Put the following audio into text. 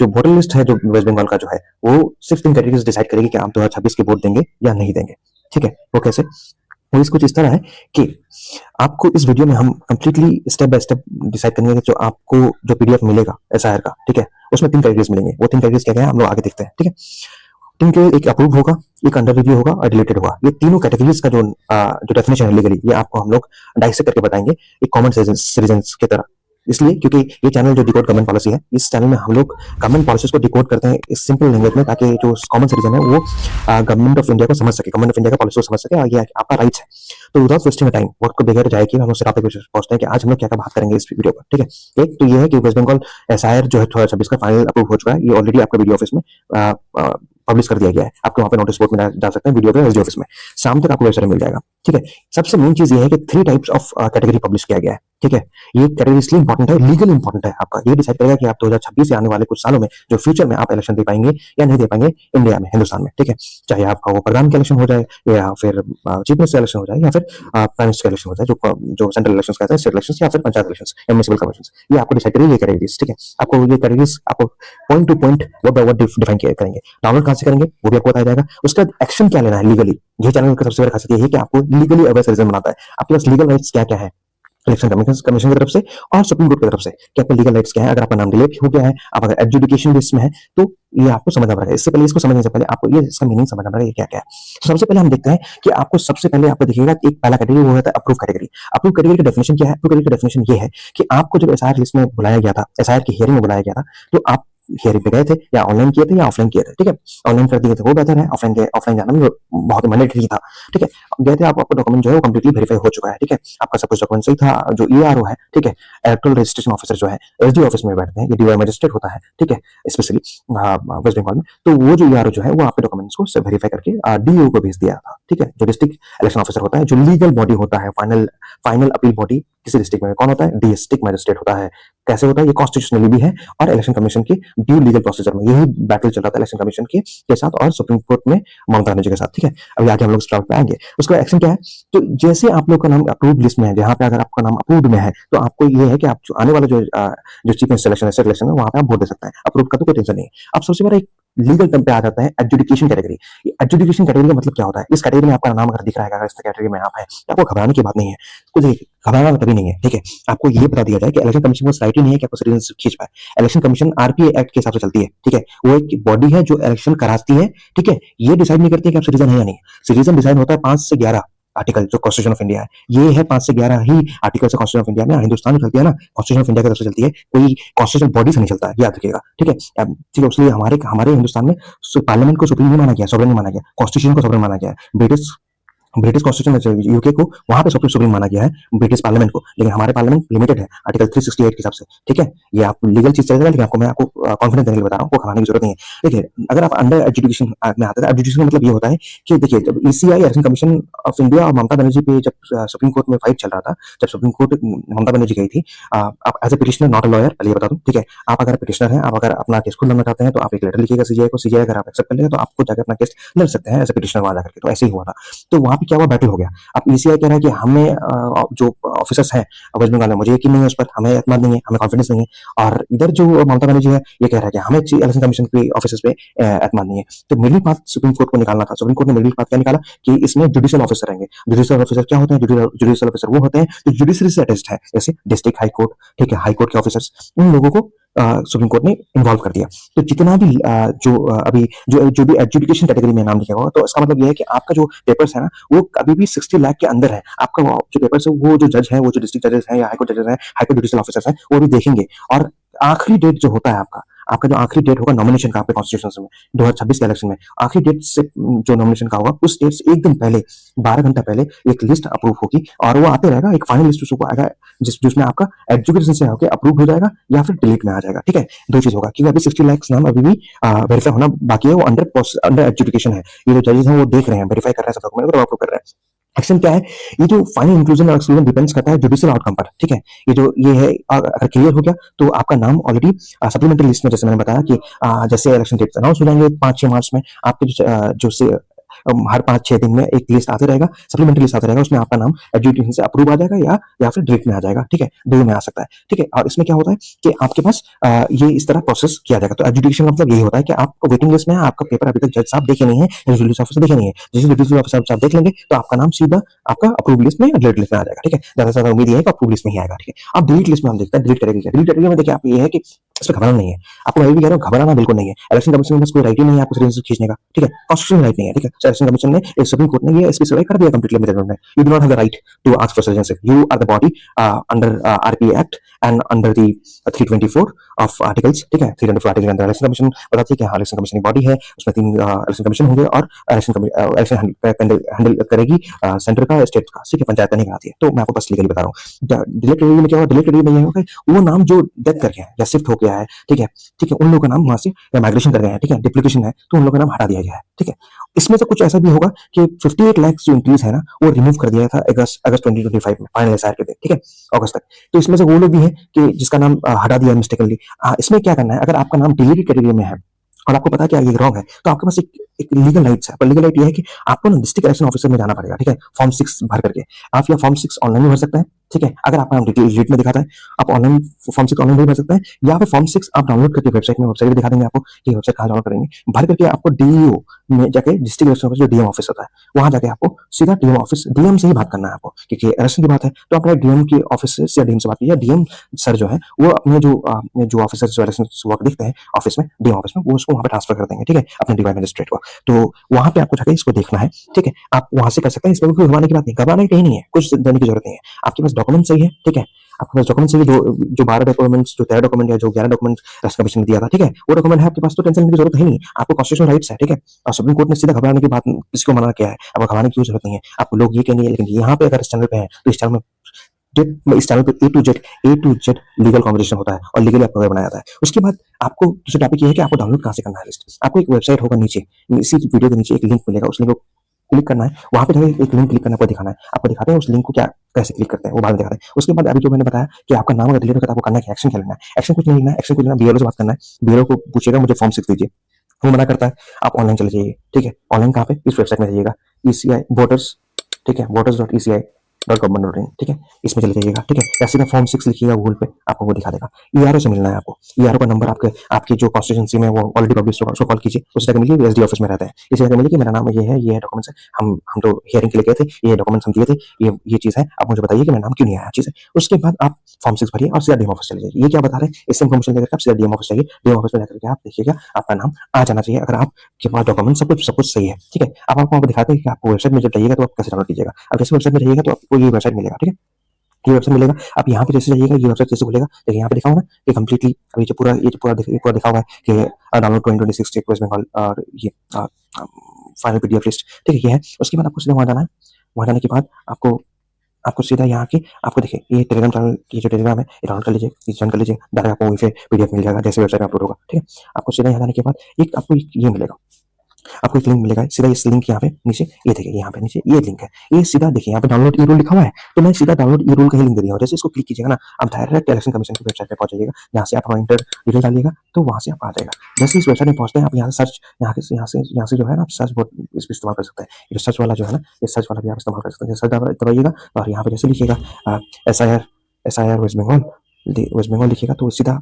जो voter list है जो वेस्ट बंगाल का जो है, वो सिर्फ 3 कैटेगरीज डिसाइड करेगी कि आप 2026 के वोट देंगे या नहीं देंगे। ठीक है, वो कैसे? वो कुछ इस तरह है कि आपको इस वीडियो में हम completely step by step decide करेंगे कि जो आपको जो पीडीएफ मिलेगा एसआईआर का, ठीक है, उसमें 3 कैटेगरीज मिलेंगे। वो 3 कैटेगरीज क्या है हम लोग आगे देखते हैं। ठीक है, 3 के एक अप्रूव होगा, एक अंडर रिव्यू होगा और डिलीटेड होगा। ये तीनों कैटेगरीज का जो डेफिनेशन है लीगली, ये आपको हम लोग डाइसेक्ट करके बताएंगे एक कॉमन सिटीजन की तरह। इसलिए क्योंकि ये चैनल जो डिकोड गवर्नमेंट पॉलिसी है, इस चैनल में हम लोग गवर्नमेंट पॉलिसीज को डिकोड करते हैं इस सिंपल लैंग्वेज में, ताकि जो कॉमन सिटीजन है वो गवर्नमेंट ऑफ इंडिया को समझ सके, गवर्नमेंट ऑफ इंडिया का पॉलिसी को समझ सके, और ये आपका राइट्स है। तो विदाउट वेस्टिंग टाइम, वक्त को बगैर जाए कि हम उससे टॉपिक पे पहुंचते हैं कि आज हम लोग क्या क्या बात करेंगे इस वीडियो पर। ठीक है, एक तो ये है कि वेस्ट बंगाल एसआईआर जो है 2026 का फाइनल अप्रूव हो चुका है। ये ऑलरेडी आपका वीडियो ऑफिस में पब्लिश कर दिया गया है। आपको वहां पे नोटिस बोर्ड में जा सकते हैं, वीडियो पे एसडी ऑफिस में शाम तक आपको वेबसाइट मिल जाएगा। ठीक है, सबसे मेन चीज ये है कि 3 टाइप्स ऑफ कैटेगरी पब्लिश किया गया है। ठीक है, ये कैटेगरी इसलिए इंपॉर्टेंट है, लीगल इंपॉर्टेंट है। आपका ये डिसाइड करेगा कि आप 2026 से आने वाले कुछ सालों में जो फ्यूचर में आप इलेक्शन दे पाएंगे या नहीं दे पाएंगे इंडिया में, हिंदुस्तान में। ठीक है, चाहे आपका वो प्रधान का इलेक्शन हो जाए या फिर चीफ मिनिस्टर इलेक्शन हो जाए या फिर प्राइम मिनिस्टर इलेक्शन हो जाए, जो सेंट्रल इलेक्शन कहते हैं, स्टेट इलेक्शन या फिर पंचायत इलेक्शन या म्युनिसिपल कमीशन, ये आपको डिसाइड करेंगे ये कैटेगरीज। ठीक है, आपको ये कैटेगरीज आपको point two point word by word define करेंगे। डाउनलोड कहां से करेंगे वो भी आपको बताया जाएगा। उसके बाद एक्शन क्या लेना है लीगली। ये चैनल का सबसे बड़ा खासियत ये है कि आपको लीगली अवेयर सिटीजन बनाता है। आपके पास लीगल राइट्स क्या क्या है इलेक्शन कमीशन की तरफ से और सुप्रीम कोर्ट की तरफ से, कि आपके लीगल राइट्स क्या है। अगर आपका नाम डिलीट हो गया है, आप अगर एडजुडिकेशन लिस्ट में है, तो ये आपको समझना पड़ेगा। इससे पहले, इसको समझने से पहले आपको ये इसका मीनिंग समझना पड़ेगा ये क्या क्या है। तो सबसे पहले हम देखते हैं कि आपको सबसे पहले आपको दिखेगा एक पहला कैटेगरी, वो होता है अप्रूव कैटेगरी। अप्रूव कैटेगरी का डेफिनेशन क्या है? अप्रूव कैटेगरी का डेफिनेशन ये है कि आपको जब एसआईआर लिस्ट में बुलाया गया था, एसआईआर की हियरिंग में बुलाया गया था, तो आप हियरिंग पे गए थे या ऑनलाइन किए थे या ऑफलाइन किए थे। ठीक है, ऑनलाइन कर दिए थे वो बेहतर है, ऑफलाइन जाना भी बहुत मैंडेटरी था। ठीक है, गए थे आप, आपका डॉक्यूमेंट जो है वो कंप्लीटली वेरीफाई हो चुका है। ठीक है, आपका सब कुछ डॉक्यूमेंट सही था। जो ईआरओ है, ठीक है, इलेक्टोरल रजिस्ट्रेशन ऑफिसर जो है एसडी ऑफिस में बैठते हैं, ये डीवाई मजिस्ट्रेट होता है। ठीक है, स्पेशली वेस्ट बंगाल में, तो वो जो ईआरओ जो है वो आपके डॉक्यूमेंट्स को वेरीफाई करके डीओ को भेज दिया था। ठीक है, जो डिस्ट्रिक्ट इलेक्शन ऑफिसर होता है, जो लीगल बॉडी होता है, फाइनल अपील बॉडी किसी डिस्ट्रिक्ट में कौन होता है? डिस्ट्रिक्ट मजिस्ट्रेट होता है। कैसे होता है? ये कॉन्स्टिट्यूशनली भी है और इलेक्शन कमीशन की ड्यू लीगल प्रोसीजर में यही बैटल चल रहा था इलेक्शन कमीशन के साथ और सुप्रीम कोर्ट में ममता बनर्जी के साथ। ठीक है, अभी आगे हम लोग इस टॉपिक पे आएंगे। उसका एक्शन क्या है? तो जैसे आप लोग का नाम अप्रूव्ड लिस्ट में है, जहां पे अगर आपका नाम अप्रूव्ड में है, तो आपको ये है कि आप जो आने वाला जो चीफ मिनिस्टर इलेक्शन है, स्टेट इलेक्शन है, वहां पे आप वोट दे सकते हैं। अप्रूव्ड का तो कोई टेंशन नहीं है। अब सबसे बड़ा एक लीगल टर्म पे आ जाता है एडजुडिकेशन कैटेगरी। एडजुडिकेशन कैटेगरी का मतलब क्या होता है? इस कैटेगरी में आपका नाम अगर दिख रहा है, अगर इस कैटेगरी में आप है, तो आपको घबराने की बात नहीं है। कुछ घबराना कभी नहीं है। ठीक है, आपको ये बता दिया जाए कि इलेक्शन कमीशन को राइट ही नहीं है कि आपको सिटीजनशिप खींच पाए। इलेक्शन कमीशन आरपीए एक्ट के हिसाब से चलती है। ठीक है, वो एक बॉडी है जो इलेक्शन कराती है। ठीक है, ये डिसाइड नहीं करती है कि आप सिटीजन है या नहीं। सिटीजन डिसाइड होता है 5 से 11 आर्टिकल जो कॉन्स्टिट्यूशन ऑफ इंडिया है, ये है 5 से 11 ही आर्टिकल से कॉन्स्टिट्यूशन ऑफ इंडिया में। हिंदुस्तान में चलती है ना, कॉन्स्टिट्यूशन ऑफ इंडिया की तरफ से चलती है, कोई कॉन्स्टिट्यूशन बॉडी से नहीं चलता है, याद रखिएगा। ठीक है, ठीक है, इसलिए हमारे हिंदुस्तान में पार्लियामेंट को सुप्रीम नहीं माना गया, सॉवरेन नहीं माना गया, कॉन्स्टिट्यूशन को सॉवरेन माना गया है। ब्रिटिश कॉन्स्टिट्यूशन यूके को वहां पे सुप्रीम माना गया है, ब्रिटिश पार्लियामेंट को, लेकिन हमारे पार्लियामेंट लिमिटेड है आर्टिकल 368 के हिसाब से। ठीक है, ये आप लीगल चीज चलेगा, लेकिन मैं आपको कॉन्फिडेंस देने के लिए बता रहा हूँ, आपको खराने की जरूरत नहीं है। देखिए, अगर आप अंडर एजुकेशन में आते हैं, एजुकेशन का मतलब ये होता है कि देखिए, जब ECI election commission of India और ममता बनर्जी पे जब सुप्रीम कोर्ट में फाइट चल रहा था, जब सुप्रीम कोर्ट ममता बनर्जी गई थी, आप as a petitioner, not a lawyer, पहले बता दूं। ठीक है, आप अगर पिटिशनर हैं, आप अगर अपना केस खुद लड़ना चाहते हैं, तो आप एक लेटर लिखिएगा सीजीआई को। सीजीआई अगर आप एक्सेप्ट कर लेंगे तो आपको जाकर अपना केस लड़ सकते हैं एज ए पिटिशनर वहां जाकर। तो ऐसे ही हुआ था। तो वहां पे क्या हुआ? बैटल हो गया। अब ईसीआई कह रहा है कि हमें जो ऑफिसर्स हैं वेस्ट बंगाल में, मुझे यकीन नहीं है उस पर, हमें एतमाद नहीं है, हमें कॉन्फिडेंस नहीं है। और इधर जो ममता बनर्जी है, ये कह रहा है कि हमें इलेक्शन कमीशन के ऑफिसर्स पे एतमाद नहीं है। तो मिडिल पाथ सुप्रीम कोर्ट को निकालना था। सुप्रीम कोर्ट ने मिडिल पाथ क्या निकाला कि इसमें जुडिशियल ऑफिसर रहेंगे। जुडिशियल ऑफिसर क्या होते हैं? जुडिशियल ऑफिसर वो होते हैं जो जुडिशरी से अटैच्ड है, जैसे डिस्ट्रिक्ट हाई कोर्ट। ठीक है, हाई कोर्ट के ऑफिसर्स, उन लोगों को सुप्रीम कोर्ट ने इन्वॉल्व कर दिया। तो जितना भी अभी जो भी एजुकेशन कैटेगरी में नाम लिखा होगा, तो इसका मतलब ये है कि आपका जो पेपर्स है ना, वो अभी भी 60 लाख के अंदर है। आपका जो पेपर्स है, वो जो जज है, वो जो डिस्ट्रिक्ट जजेस हैं या हाईकोर्ट जजेस हैं, हाईकोर्ट जुडिशियल ऑफिसर्स हैं, वो भी देखेंगे। और आखिरी डेट जो होता है आपका जो आखिरी डेट होगा नॉमिनेशन का, आपके कॉन्स्टिट्यूशन में 2026 के इलेक्शन में आखिरी डेट से जो नॉमिनेशन का होगा, उस डेट से एक दिन पहले, 12 घंटा पहले एक लिस्ट अप्रूव होगी और वो आते रहेगा। एक फाइनल लिस्ट उसको आएगा जिसमें आपका एजुकेशन से होकर अप्रूव हो जाएगा या फिर डिलीट में आ जाएगा। ठीक है, दो चीज होगा, क्योंकि अभी 60 लाख नाम अभी भी वेरीफाई होना बाकी है, वो अंडर एजुकेशन है। ये जो जजेस हैं वो देख रहे हैं, वेरीफाई कर रहे हैं सब डॉक्यूमेंट को, अप्रूव कर रहे हैं। एक्शन क्या है? ये जो फाइनल इंक्लूजन और एक्सक्लूजन डिपेंड्स करता है जुडिशियल आउटकम पर। ठीक है, ये है, अगर क्लियर हो गया तो आपका नाम ऑलरेडी सप्लीमेंट्री लिस्ट में, जैसे मैंने बताया कि जैसे इलेक्शन डेट अनाउंस हो जाएंगे 5-6 मार्च में, आपके जो हर 5-6 दिन में एक लिस्ट आते रहेगा, सप्लीमेंट्री लिस्ट आता रहेगा, उसमें आपका नाम एजुकेशन से अप्रूव आ जाएगा या फिर डिलीट में आ जाएगा, ठीक है, दो में आ सकता है, ठीक है। और इसमें क्या होता है कि आपके पास ये इस तरह प्रोसेस किया जाएगा। तो एजुकेशन का मतलब यही होता है कि आपको वेटिंग लिस्ट में है, आपका पेपर अभी तक जज साहब देखे नहीं है, जुडिशल ऑफिसर देखे नहीं है, जैसे जुडिशल ऑफिसर साहब देख लेंगे तो आपका नाम सीधा आपका अप्रूव लिस्ट में या डिलीट लिस्ट में आ जाएगा, ठीक है। ज्यादा से ज्यादा उम्मीद ये है कि अप्रूव लिस्ट में ही आएगा, ठीक है। अब डिलीट लिस्ट में हम देखते हैं डिलीट करेंगे क्या। डिलीट करेंगे में देखिए आप ये है कि इसमें घबराना नहीं है, आपको मैं भी कह रहा हूँ, घबराना बिल्कुल नहीं है। इलेक्शन कमीशन में बस कोई राइट ही नहीं है आपको सिटीजनशिप खींचने का, ठीक है, कॉन्स्टिट्यूशनल राइट नहीं है, ठीक है। इलेक्शन कमीशन ने एक सुप्रीम कोर्ट ने ये स्पेसिफाई कर दिया कंप्लीटली मेथड में, you do not have the right to ask for citizenship, you are the body under RP act and under the 324 of articles, ठीक है, 324 आर्टिकल के अंदर इलेक्शन कमीशन बताती है कि हाँ इलेक्शन कमीशन की बॉडी है, उसमें 3 इलेक्शन कमीशन होंगे और इलेक्शन हैंडल करेगी सेंटर का, स्टेट का, ठीक है, पंचायत का नहीं कराती है। तो मैं आपको बस लीगली बता रहा हूँ। डिलीट रिव्यू में क्या होगा, डिलीट रिव्यू में ये होगा वो नाम जो डेथ कर गया है या शिफ्ट हो गया है, ठीक है, ठीक है, उन लोगों का नाम वहां से या माइग्रेशन कर गए हैं, ठीक है, डिप्लीकेशन है तो उन लोगों का नाम हटा दिया गया है, ठीक है। इसमें से कुछ ऐसा भी होगा कि 58 लाख जो इंक्रीज है ना वो रिमूव कर दिया था अगस्त 2025 में फाइनल एसआर के दिन, ठीक है, अगस्त तक। तो इसमें से वो लोग भी है कि जिसका नाम हटा दिया मिस्टेकनली। इसमें क्या करना है, अगर आपका नाम डिलीटेड कैटेगरी में है और आपको पता है कि ये रॉन्ग है तो आपके पास एक लीगल राइट्स है। पर लीगल राइट ये है कि आपको ना डिस्ट्रिक्ट इलेक्शन ऑफिसर में जाना पड़ेगा, ठीक है, फॉर्म 6 भर करके। आप या फॉर्म 6 ऑनलाइन भी भर सकते हैं, ठीक है, अगर आपका नाम डिलीट में दिखाता है आप ऑनलाइन फॉर्म 6 ऑनलाइन भी भर सकते हैं, या फिर फॉर्म 6 आप डाउनलोड करके वेबसाइट भी दिखा देंगे आपको कि वेबसाइट कहाँ डाउनलोड करेंगे, भर करके आपको डीईओ में जाके डिस्ट्रिक्ट इलेक्शन ऑफिसर जो डीएम ऑफिस होता है वहां जाके आपको सीधा डीएम ऑफिस डीएम से ही बात करना है आपको, क्योंकि इलेक्शन की बात है तो आपको डीएम के ऑफिस से डीएम से बात कीजिए। डीएम सर जो है वो अपने जो ऑफिसर जो इलेक्शन वर्क देखते हैं ऑफिस में, डीएम ऑफिस में, वो उसको वहां पे ट्रांसफर कर देंगे, ठीक है, अपने डीवाई मजिस्ट्रेट को। तो वहां पे आपको जाके इसको देखना है, ठीक है, आप वहां से कर सकते हैं। इसमें कोई घबराने की बात नहीं, घबराने की कहीं नहीं है, कुछ देने की जरूरत नहीं है। आपके पास डॉक्यूमेंट सही है, ठीक है, आपके पास डॉक्यूमेंट सही है, जो 12 डॉक्यूमेंट्स, जो 13 डॉक्यूमेंट या जो 11 डॉक्यूमेंट इलेक्शन कमीशन ने दिया था, ठीक है, वो डॉक्यूमेंट है आपके पास, तो टेंशन लेने की जरूरत है नहीं, आपको कॉन्स्टिट्यूशनल राइट्स है, ठीक है। और सुप्रीम कोर्ट ने सीधा घबराने की बात किसी को मना किया है, आपको घबराने की जरूरत नहीं है। आपको लोग ये कहेंगे लेकिन यहाँ पे अगर इस चैनल पे है तो इस चैनल में इस चैनल पे ए टू जेड लीगल कॉन्वर्सेशन होता है और लीगली आपको अवेयर बनाया जाता है। उसके बाद आपको दूसरा टॉपिक ये है कि आपको डाउनलोड कहाँ से करना है लिस्ट। आपको एक वेबसाइट होगा नीचे, इसी वीडियो के नीचे एक लिंक मिलेगा, उस लिंक को क्लिक करना है, वहां पे जाके एक लिंक क्लिक करना आपको दिखाना है, आपको दिखाते हैं उस लिंक को क्या कैसे क्लिक करते हैं वो बाद में दिखाते हैं। उसके बाद अभी जो मैंने बताया कि आपका नाम अगर डिलीट होता है आपको करना है एक्शन क्या लेना है, एक्शन कुछ नहीं लेना है, एक्शन कुछ लेना बीएलओ से बात करना है, बीएलओ को पूछेगा मुझे फॉर्म 6 दीजिए, वो मना करता है, आप ऑनलाइन चले जाइए, ठीक है, ऑनलाइन कहाँ पे, इस वेबसाइट में जाइएगा, ईसीआई वोटर्स, ठीक है, voters.eci.gov.in, ठीक है, इसमें चले जाइएगा, ठीक है, या सीधा फॉर्म 6 लिखिएगा गूगल पे आपको वो दिखा देगा। ईआरओ से मिलना है आपको, ईआरओ का नंबर आपके जो कॉन्स्टिट्यूंसी में वो ऑलरेडी पब्लिश होगा, उसको कॉल कीजिए, उसे जाकर मिलिए, एसडी ऑफिस में रहता है, इसे जाकर मिलिए कि मेरा नाम ये है डॉक्यूमेंट्स है, हम तो हियरिंग के लिए गए थे, ये डॉक्यूमेंट्स हम दिए थे, ये चीज है, आप मुझे बताइए कि मेरा नाम क्यों नहीं आया, चीज है। उसके बाद आप फॉर्म 6 भरिए और सीधा डीएम ऑफिस चले जाइए। ये क्या बता रहे हैं, इससे इन्फॉर्मेशन लेकर आप सीधा डीएम ऑफिस जाइए, डीएम ऑफिस में जाकर के आप देखिएगा आपका नाम आ जाना चाहिए, अगर आपके पास डॉक्यूमेंट सब कुछ सही है, ठीक है। अब आपको दिखाते हैं कि आपको वेबसाइट में जब जाइएगा तो आप कैसे डाउनलोड कीजिएगा। अब जैसे वेबसाइट में जाइएगा तो आपको ये वेबसाइट मिलेगा, ठीक है, ये वेबसाइट मिलेगा। आप यहाँ पे जैसे जाइएगा ये वेबसाइट जैसे खुलेगा, देखिए यहाँ पे दिखा हुआ ना कि कंप्लीटली अभी जो पूरा पूरा दिखा हुआ है कि डाउनलोड 2026 स्टेट वेस्ट बंगाल और ये फाइनल पीडीएफ लिस्ट, ठीक है, ये है। उसके बाद आपको सीधा वहाँ जाना है, वहाँ जाने के बाद आपको सीधा यहाँ के आपको देखिए ये टेलीग्राम चैनल, ये जो टेलीग्राम है ये डाउनलोड कर लीजिए, ज्वाइन कर लीजिए, डायरेक्ट आपको वहीं पे पीडीएफ मिल जाएगा जैसे वेबसाइट में अपलोड होगा, ठीक है। आपको सीधा यहाँ जाने के बाद एक आपको ये मिलेगा, आपको एक लिंक मिलेगा, सीधा इस लिंक यहाँ पे नीचे, ये देखिए यहाँ पे नीचे ये लिंक है, ये सीधा देखिए यहाँ पे डाउनलोड ई रूल लिखा हुआ है, तो मैं सीधा डाउनलोड ई रूल का ही लिंक दे दिया हूँ। जैसे इसको क्लिक कीजिएगा ना आप डायरेक्ट इलेक्शन कमीशन की वेबसाइट पे पहुंच जाइएगा, यहाँ से आप अपना इंटर डिटेल डालिएगा तो वहां से आप आ जाएगा। जैसे इस वेबसाइट में पहुंचते हैं आप यहाँ से सर्च, यहाँ से जो है ना आप सर्च बोर्ड इस पर इस्तेमाल कर सकते हैं, ये सर्च वाला जो है ना ये सर्च वाला भी आप इस्तेमाल कर सकते हैं। सर्च दबाइएगा और यहाँ पे जैसे लिखिएगा S I R West Bengal लिखिएगा तो सीधा